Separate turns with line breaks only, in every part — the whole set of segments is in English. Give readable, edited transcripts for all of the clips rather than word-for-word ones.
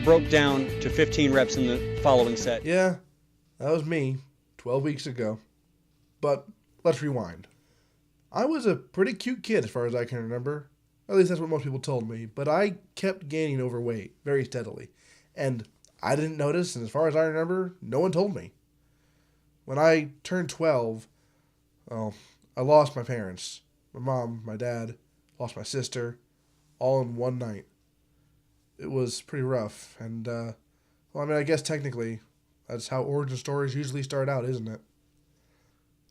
broke down to 15 reps in the following set.
Yeah, that was me 12 weeks ago. But let's rewind. I was a pretty cute kid as far as I can remember. At least that's what most people told me. But I kept gaining overweight very steadily. And I didn't notice, and as far as I remember, no one told me. When I turned 12, well, I lost my parents. My mom, my dad, lost my sister, all in one night. It was pretty rough, and, I guess technically, that's how origin stories usually start out, isn't it?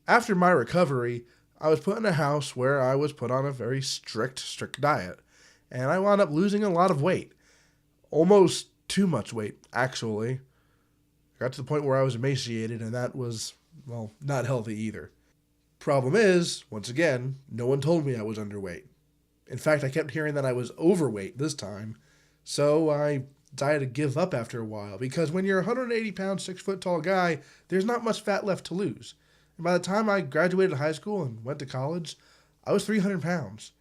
After my recovery, I was put in a house where I was put on a very strict diet, and I wound up losing a lot of weight. Almost too much weight, actually. I got to the point where I was emaciated, and that was, not healthy either. Problem is, once again, no one told me I was underweight. In fact, I kept hearing that I was overweight this time, so I decided to give up after a while, because when you're a 180-pound, 6-foot-tall guy, there's not much fat left to lose. And by the time I graduated high school and went to college, I was 300 pounds.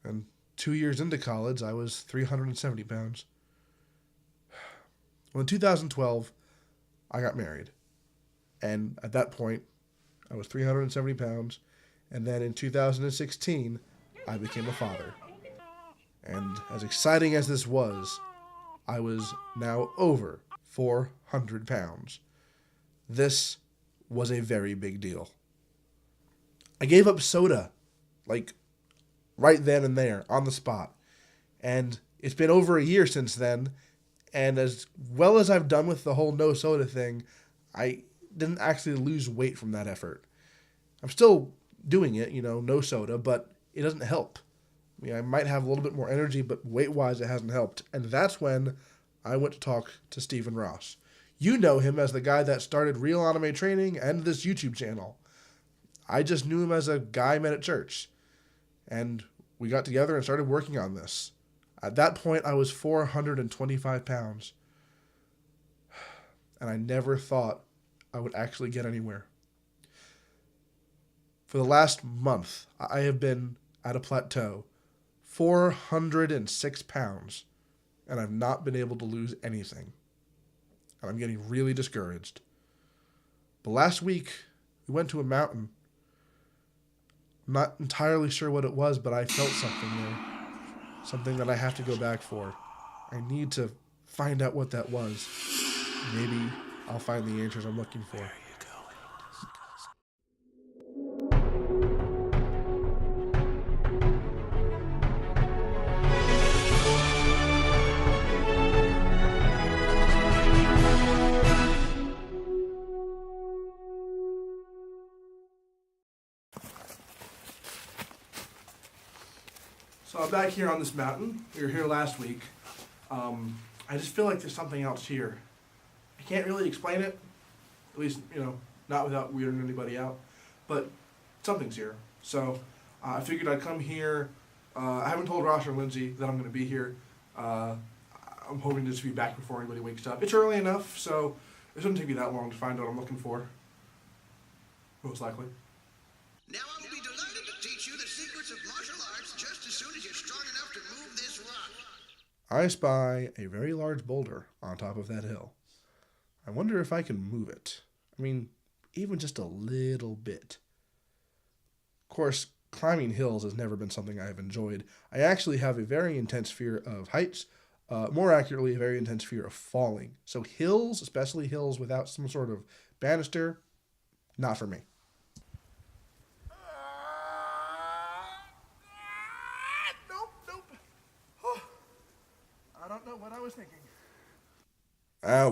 And 2 years into college, I was 370 pounds. Well, in 2012, I got married. And at that point, I was 370 pounds. And then in 2016, I became a father. And as exciting as this was, I was now over 400 pounds. This was a very big deal. I gave up soda, right then and there, on the spot. And it's been over a year since then, and as well as I've done with the whole no soda thing, I didn't actually lose weight from that effort. I'm still doing it, no soda, but it doesn't help. I might have a little bit more energy, but weight-wise, it hasn't helped. And that's when I went to talk to Stephen Ross. You know him as the guy that started Real Anime Training and this YouTube channel. I just knew him as a guy I met at church. And we got together and started working on this. At that point, I was 425 pounds. And I never thought I would actually get anywhere. For the last month, I have been at a plateau. 406 pounds. And I've not been able to lose anything. And I'm getting really discouraged. But last week, we went to a mountain. I'm not entirely sure what it was, but I felt something there. Something that I have to go back for. I need to find out what that was. Maybe I'll find the answers I'm looking for. So I'm back here on this mountain. We were here last week. I just feel like there's something else here. I can't really explain it, at least, not without weirding anybody out, but something's here. So I figured I'd come here. I haven't told Ross or Lindsay that I'm going to be here. I'm hoping to just be back before anybody wakes up. It's early enough, so it shouldn't take me that long to find what I'm looking for. Most likely.
Now I will be delighted to teach you the secrets of martial arts just as soon as you're strong enough to move this rock.
I spy a very large boulder on top of that hill. I wonder if I can move it. Even just a little bit. Of course, climbing hills has never been something I have enjoyed. I actually have a very intense fear of heights. More accurately, a very intense fear of falling. So hills, especially hills without some sort of banister, not for me. I don't know what I was thinking.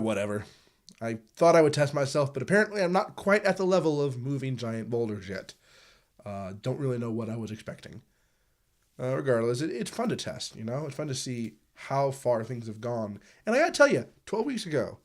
Whatever. I thought I would test myself, but apparently I'm not quite at the level of moving giant boulders yet. Don't really know what I was expecting. Regardless, it's fun to test, It's fun to see how far things have gone. And I gotta tell you, 12 weeks ago,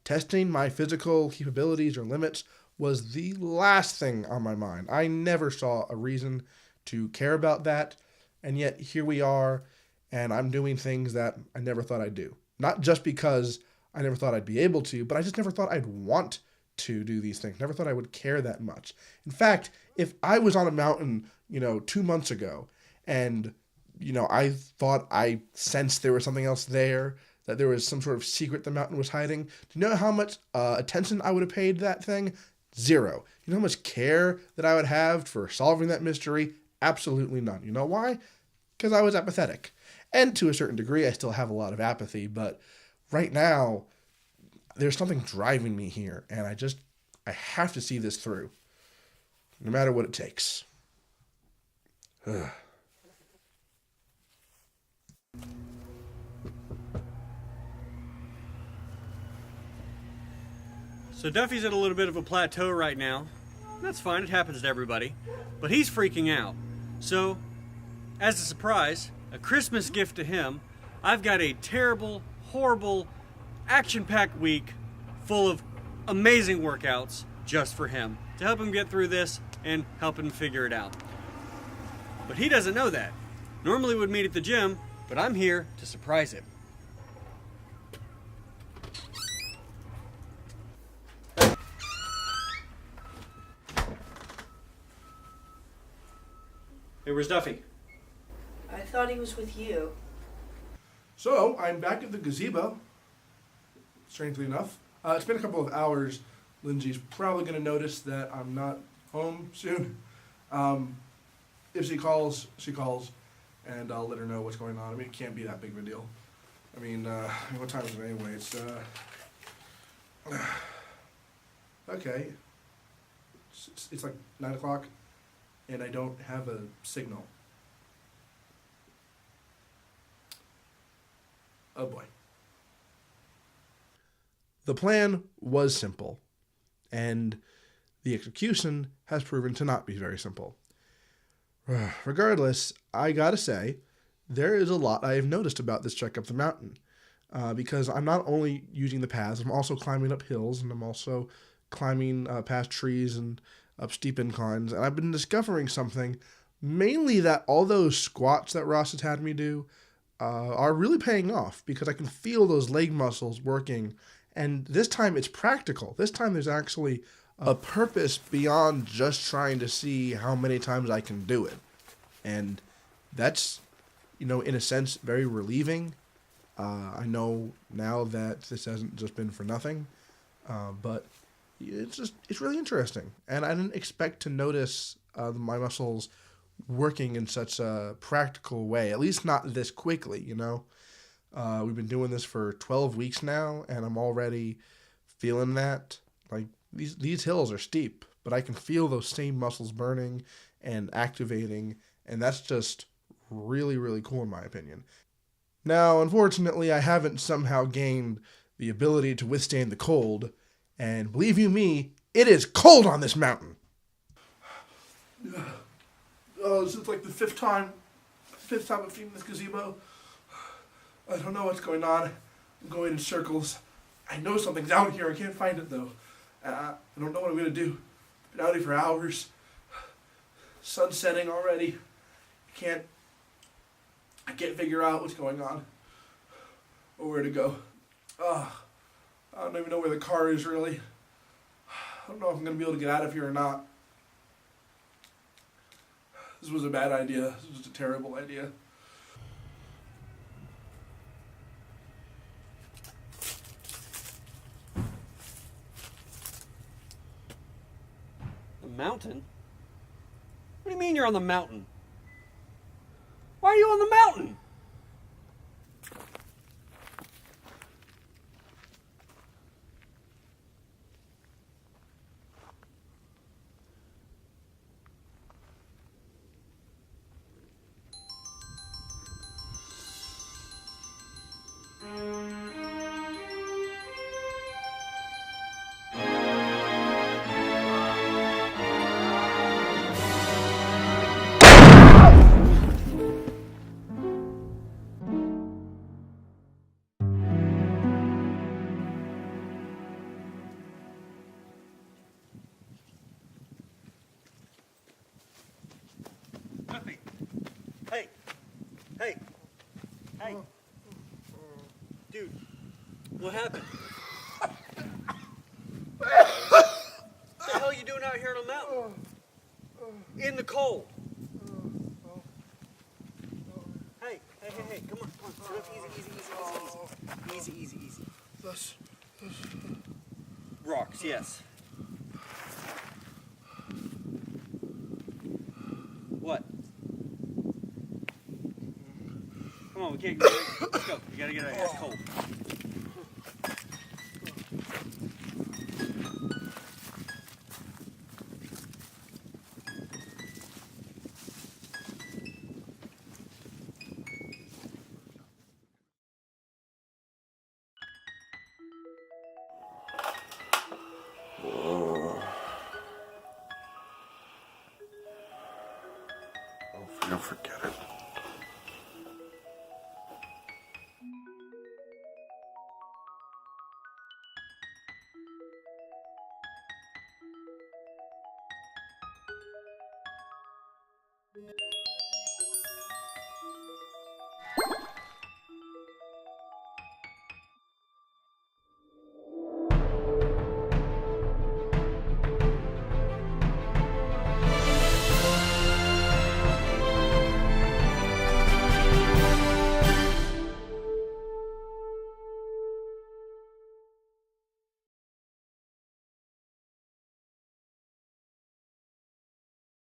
testing my physical capabilities or limits was the last thing on my mind. I never saw a reason to care about that, and yet here we are, and I'm doing things that I never thought I'd do. Not just because I never thought I'd be able to, but I just never thought I'd want to do these things. Never thought I would care that much. In fact, if I was on a mountain, 2 months ago, and, I thought I sensed there was something else there that there was some sort of secret the mountain was hiding. Do you know how much attention I would have paid to that thing? Zero. You know how much care that I would have for solving that mystery? Absolutely none. You know why? Because I was apathetic. And to a certain degree, I still have a lot of apathy, but right now, there's something driving me here, and I have to see this through, no matter what it takes. Ugh.
So Duffy's at a little bit of a plateau right now. That's fine, it happens to everybody. But he's freaking out. So, as a surprise, a Christmas gift to him, I've got a terrible, horrible, action-packed week full of amazing workouts just for him to help him get through this and help him figure it out. But he doesn't know that. Normally we'd meet at the gym, but I'm here to surprise him. Hey, where's Duffy?
I thought he was with you.
So, I'm back at the gazebo, strangely enough. It's been a couple of hours. Lindsay's probably going to notice that I'm not home soon. If she calls, and I'll let her know what's going on. I mean, it can't be that big of a deal. I mean, what time is it anyway? It's, okay. It's like 9 o'clock, and I don't have a signal. Oh boy. The plan was simple, and the execution has proven to not be very simple. Regardless, I gotta say, there is a lot I have noticed about this trek up the mountain, because I'm not only using the paths, I'm also climbing up hills, and I'm also climbing past trees and up steep inclines, and I've been discovering something, mainly that all those squats that Ross has had me do are really paying off, because I can feel those leg muscles working, and this time it's practical. This time there's actually a purpose beyond just trying to see how many times I can do it. And that's, in a sense, very relieving. I know now that this hasn't just been for nothing, but it's really interesting. And I didn't expect to notice my muscles working in such a practical way, at least not this quickly, We've been doing this for 12 weeks now, and I'm already feeling that. Like, these hills are steep, but I can feel those same muscles burning and activating, and that's just really, really cool in my opinion. Now, unfortunately, I haven't somehow gained the ability to withstand the cold, and believe you me, it is cold on this mountain. This is like the fifth time I've been in this gazebo. I don't know what's going on. I'm going in circles. I know something's out here. I can't find it, though. I don't know what I'm going to do. Been out here for hours. Sun's setting already. I can't figure out what's going on or where to go. I don't even know where the car is, really. I don't know if I'm going to be able to get out of here or not. This was a bad idea. This was a terrible idea.
The mountain? What do you mean you're on the mountain? Why are you on the mountain? Duffy. Hey. Dude, what happened? What the hell are you doing out here on the mountain? In the cold. Hey, come on. Come on. Easy. Easy. Rocks, yes. What? Come on, we can't go. Let's go. You gotta get out of here. It's cold.